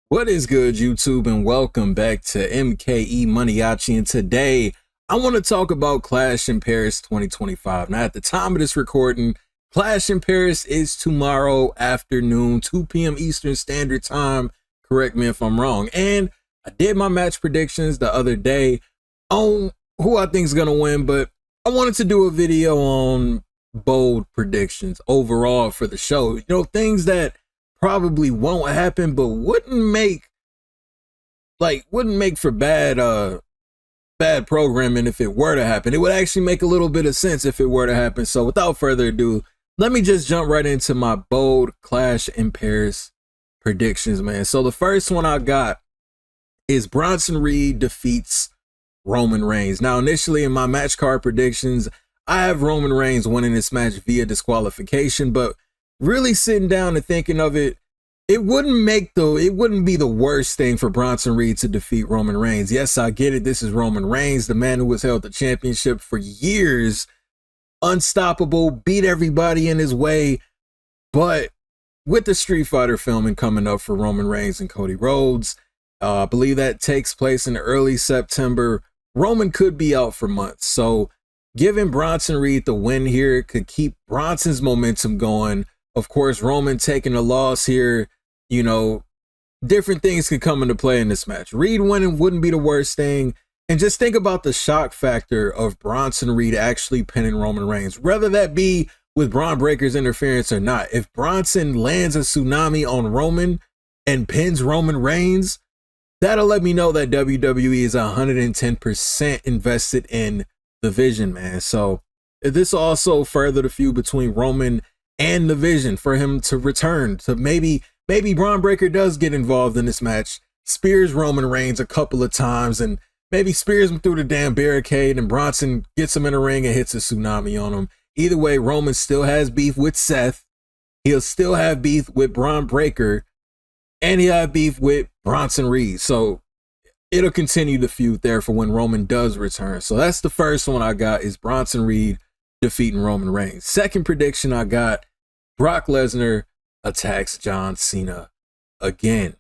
What is good, YouTube, and welcome back to MKE MANIACI. And today, I want to talk about Clash in Paris 2025. Now, at the time of this recording, Clash in Paris is tomorrow afternoon, 2 p.m. Eastern Standard Time. Correct me if I'm wrong. And I did my match predictions the other day on who I think is going to win, but I wanted to do a video on bold predictions overall for the show. You know, things that probably won't happen, but wouldn't make for bad programming if it were to happen. It would actually make a little bit of sense if it were to happen. So without further ado, let me just jump right into my bold Clash in Paris predictions, man. So the first one I got is Bronson Reed defeats Roman Reigns. Now, initially in my match card predictions, I have Roman Reigns winning this match via disqualification, but really sitting down and thinking of it, it wouldn't be the worst thing for Bronson Reed to defeat Roman Reigns. Yes, I get it. This is Roman Reigns, the man who has held the championship for years, unstoppable, beat everybody in his way. But with the Street Fighter filming coming up for Roman Reigns and Cody Rhodes, I believe that takes place in early September. Roman could be out for months. So giving Bronson Reed the win here could keep Bronson's momentum going. Of course, Roman taking a loss here, you know, different things could come into play in this match. Reed winning wouldn't be the worst thing. And just think about the shock factor of Bronson Reed actually pinning Roman Reigns, whether that be with Braun Breaker's interference or not. If Bronson lands a tsunami on Roman and pins Roman Reigns, that'll let me know that WWE is 110% invested in the vision, man. So this also further the feud between Roman and the vision for him to return to maybe Braun Breaker does get involved in this match, spears Roman Reigns a couple of times, and maybe spears him through the damn barricade, and Bronson gets him in the ring and hits a tsunami on him. Either way, Roman still has beef with Seth. He'll still have beef with Braun Breaker, and he'll have beef with Bronson Reed. So it'll continue the feud there for when Roman does return. So that's the first one I got, is Bronson Reed defeating Roman Reigns. Second prediction I got, Brock Lesnar attacks John Cena again.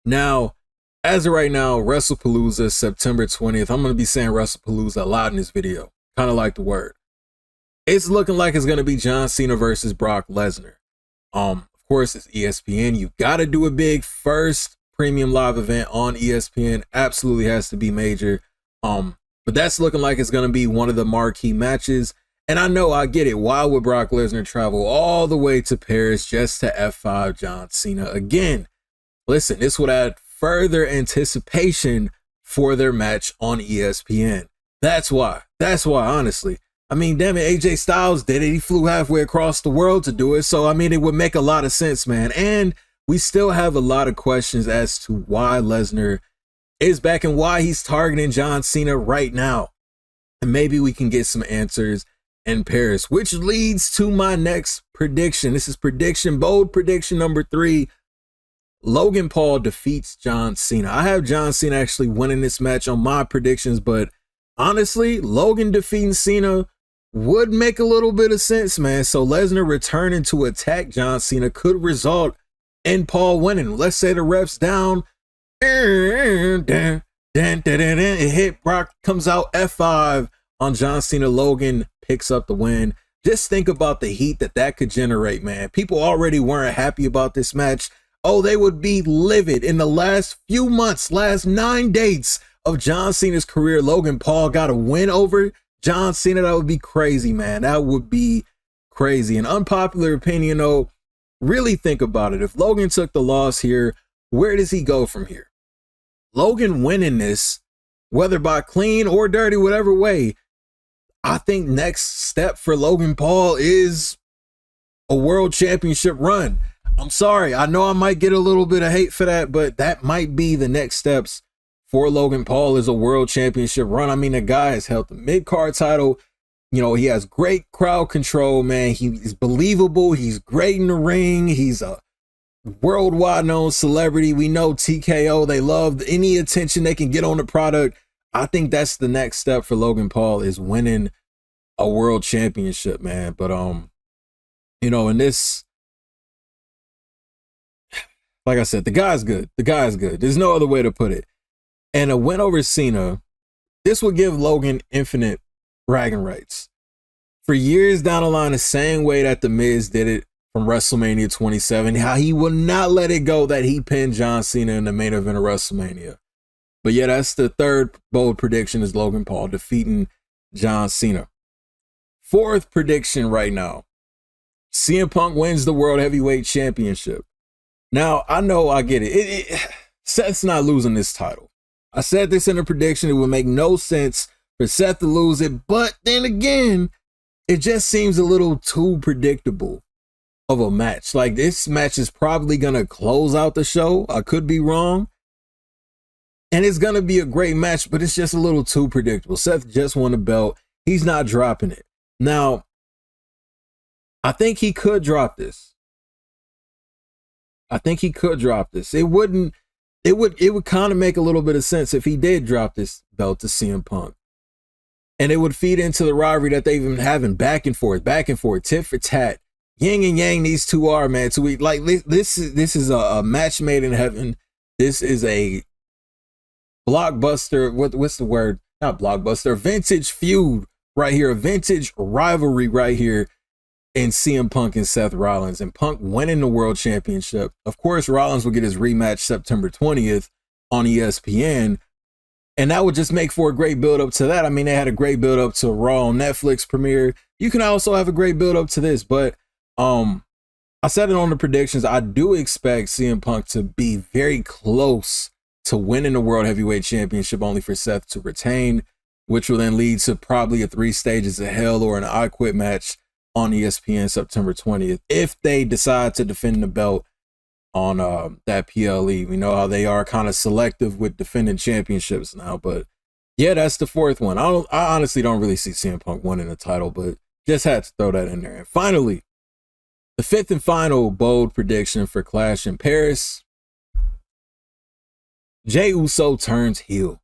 Now, as of right now, WrestlePalooza, September 20th. I'm going to be saying WrestlePalooza a lot in this video. Kind of like the word. It's looking like it's going to be John Cena versus Brock Lesnar. Of course, it's ESPN. You got to do a big first premium live event on ESPN. Absolutely has to be major. But that's looking like it's going to be one of the marquee matches. And I know, I get it. Why would Brock Lesnar travel all the way to Paris just to F5 John Cena again? Listen, this would add further anticipation for their match on ESPN. That's why, honestly. I mean, damn it, AJ Styles did it. He flew halfway across the world to do it. So, I mean, it would make a lot of sense, man. And we still have a lot of questions as to why Lesnar is back and why he's targeting John Cena right now. And maybe we can get some answers in Paris, which leads to my next prediction. This is bold prediction number 3. Logan Paul defeats John Cena. I have John Cena actually winning this match on my predictions, but honestly, Logan defeating Cena would make a little bit of sense, man. So Lesnar returning to attack John Cena could result in Paul winning. Let's say the ref's down. It hit, Brock comes out, F5 on John Cena. Logan picks up the win. Just think about the heat that could generate, man. People already weren't happy about this match. Oh, they would be livid. In the last few months, last 9 dates of John Cena's career, Logan Paul got a win over John Cena. That would be crazy, man. That would be crazy. An unpopular opinion, though, really think about it. If Logan took the loss here, where does he go from here? Logan winning this, whether by clean or dirty, whatever way, I think next step for Logan Paul is a world championship run. I'm sorry, I know I might get a little bit of hate for that, but that might be the next steps for Logan Paul, is a world championship run. I mean, the guy has held the mid-card title. You know, he has great crowd control, man. He's believable. He's great in the ring. He's a worldwide known celebrity. We know TKO, they love any attention they can get on the product. I think that's the next step for Logan Paul, is winning a world championship, man. But you know, in this, Like I said, the guy's good. The guy's good. There's no other way to put it. And a win over Cena, this would give Logan infinite bragging rights. For years down the line, the same way that The Miz did it from WrestleMania 27, how he would not let it go that he pinned John Cena in the main event of WrestleMania. But yeah, that's the third bold prediction, is Logan Paul defeating John Cena. Fourth prediction right now, CM Punk wins the World Heavyweight Championship. Now, I know I get it. Seth's not losing this title. I said this in a prediction. It would make no sense for Seth to lose it. But then again, it just seems a little too predictable of a match. Like, this match is probably going to close out the show. I could be wrong. And it's going to be a great match, but it's just a little too predictable. Seth just won the belt. He's not dropping it. Now, I think he could drop this. It would kind of make a little bit of sense if he did drop this belt to CM Punk. And it would feed into the rivalry that they've been having back and forth, tit for tat. Yin and yang these two are, man. So this is a match made in heaven. This is a blockbuster. What's the word? Not blockbuster. Vintage feud right here. A vintage rivalry right here in CM Punk and Seth Rollins, and Punk winning the World Championship. Of course, Rollins will get his rematch September 20th on ESPN, and that would just make for a great build-up to that. I mean, they had a great build-up to Raw on Netflix premiere. You can also have a great build-up to this, but I said it on the predictions. I do expect CM Punk to be very close to winning the World Heavyweight Championship, only for Seth to retain, which will then lead to probably a 3 Stages of Hell or an I Quit match on ESPN September 20th, if they decide to defend the belt on that PLE. We know how they are kind of selective with defending championships now, but yeah, that's the fourth one. I honestly don't really see CM Punk winning the title, but just had to throw that in there. And finally, the fifth and final bold prediction for Clash in Paris, Jey Uso turns heel.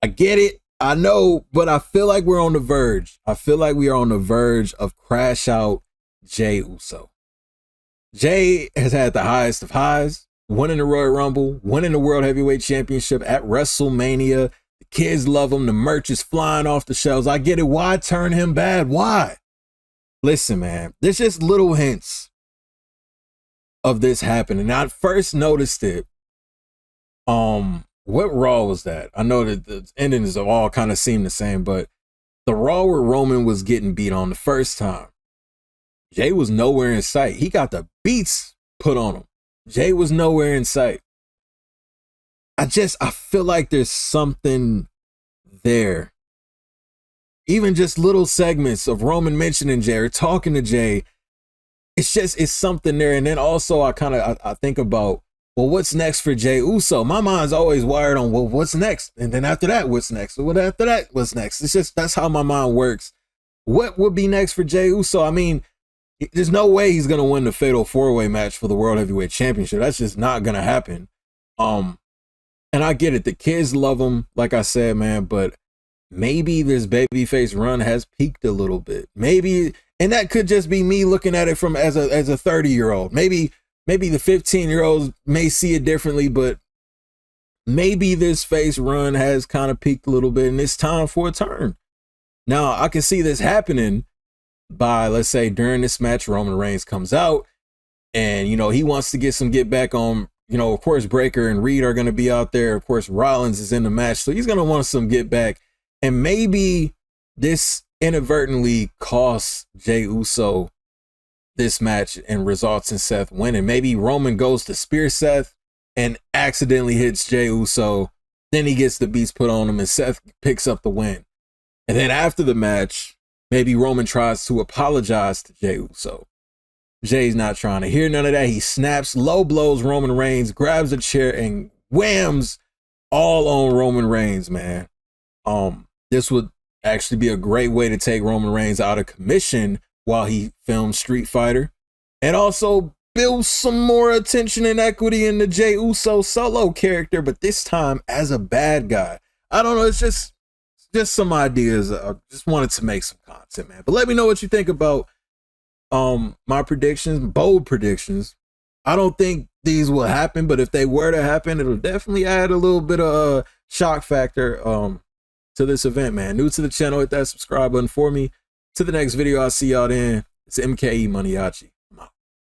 I get it. I know, but I feel like we're on the verge. I feel like we are on the verge of crash out Jey Uso. Jey has had the highest of highs, winning the Royal Rumble, winning the World Heavyweight Championship at WrestleMania. The kids love him. The merch is flying off the shelves. I get it. Why turn him bad? Why? Listen, man, there's just little hints of this happening. I first noticed it. What Raw was that? I know that the endings of all kind of seem the same, but the Raw where Roman was getting beat on the first time, Jey was nowhere in sight. He got the beats put on him. Jey was nowhere in sight. I feel like there's something there. Even just little segments of Roman mentioning Jey or talking to Jey, it's something there. And then also I think about, well, what's next for Jey Uso? My mind's always wired on, well, what's next? And then after that, what's next? What after that, what's next? It's just, that's how my mind works. What would be next for Jey Uso? I mean, there's no way he's going to win the Fatal 4-Way match for the World Heavyweight Championship. That's just not going to happen. And I get it. The kids love him, like I said, man, but maybe this babyface run has peaked a little bit. Maybe, and that could just be me looking at it from as a 30-year-old. Maybe the 15-year-olds may see it differently, but maybe this face run has kind of peaked a little bit and it's time for a turn. Now, I can see this happening by, let's say, during this match, Roman Reigns comes out and, he wants to get some get back on, of course, Breaker and Reed are going to be out there. Of course, Rollins is in the match, so he's going to want some get back. And maybe this inadvertently costs Jey Uso this match and results in Seth winning. Maybe Roman goes to spear Seth and accidentally hits Jey Uso. Then he gets the beats put on him and Seth picks up the win. And then after the match, maybe Roman tries to apologize to Jey Uso. Jey's not trying to hear none of that. He snaps, low blows Roman Reigns, grabs a chair and whams all on Roman Reigns, man. This would actually be a great way to take Roman Reigns out of commission while he films Street Fighter, and also build some more attention and equity in the Jey Uso solo character, but this time as a bad guy. I don't know, it's just some ideas. I just wanted to make some content, man. But let me know what you think about my predictions, bold predictions I don't think these will happen, but if they were to happen, it'll definitely add a little bit of shock factor to this event, man. New to the channel, hit that subscribe button for me. To the next video, I'll see y'all then. It's MKE MANIACI.